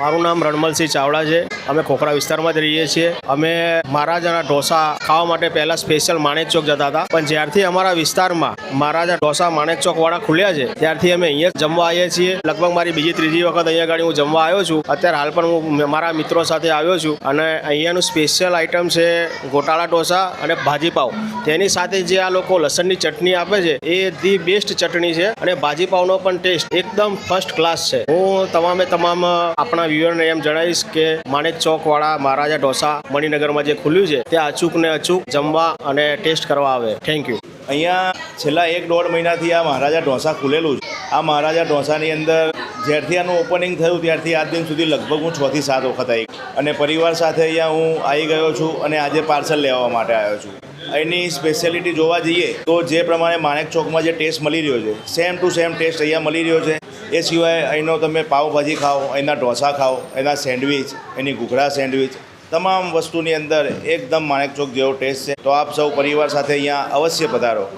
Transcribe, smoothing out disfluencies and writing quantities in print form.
મારું નામ રણમલસિંહ ચાવડા છે. અમે ખોખરા વિસ્તારમાં જ રહીએ છીએ. અમે મહારાજાના ઢોસા ખાવા માટે પહેલાં સ્પેશિયલ માણેક ચોક જતા હતા, પણ જ્યારથી અમારા વિસ્તારમાં મહારાજા ઢોસા માણેક ચોકવાળા ખુલ્યા છે ત્યારથી અમે અહીંયા જ જમવા આવીએ છીએ. લગભગ મારી બીજી ત્રીજી વખત અહીંયા ગાડી હું જમવા આવ્યો છું. અત્યારે હાલ પણ હું મારા મિત્રો સાથે આવ્યો છું અને અહીંયાનું સ્પેશિયલ આઇટમ છે ગોટાળા ઢોસા અને ભાજીપાવ. તેની સાથે જે આ લોકો લસણની ચટણી આપે છે એ ધી બેસ્ટ ચટણી છે અને ભાજીપાવનો પણ ટેસ્ટ એકદમ ફર્સ્ટ ક્લાસ છે. હું તમામ આપણા વ્યુઅરને એમ જણાવીશ કે માણેક ચોકવાળા મહારાજા ઢોસા મણિનગરમાં જે ખુલ્યું છે ત્યાં અચૂક ને અચૂક જમવા અને ટેસ્ટ કરવા આવે. Thank you. અહીંયા છેલ્લા 1-1.5 મહિનાથી આ મહારાજા ઢોસા ખુલેલું છે. આ મહારાજા ઢોસાની અંદર જ્યારથી આનું ઓપનિંગ થયું ત્યારથી આજ દિન સુધી લગભગ હું 6 થી 7 વખત આવી અને પરિવાર સાથે અહીંયા હું આવી ગયો છું અને આજે પાર્સલ લેવા માટે આવ્યો છું. અહીંની સ્પેશિયાલિટી જોવા જઈએ તો જે પ્રમાણે માણેક ચોકમાં જે ટેસ્ટ મળી રહ્યો છે સેમ ટુ સેમ ટેસ્ટ અહીંયા મળી રહ્યો છે. એ સિવાય અહીંનો તમે પાવભાજી ખાઓ, અહીંના ઢોસા ખાઓ, એના સેન્ડવિચ, એની ઘૂઘરા સેન્ડવિચ, તમામ વસ્તુની અંદર એકદમ માણેક ચોક જેવો ટેસ્ટ છે. તો આપ સૌ પરિવાર સાથે અહીંયા અવશ્ય પધારો.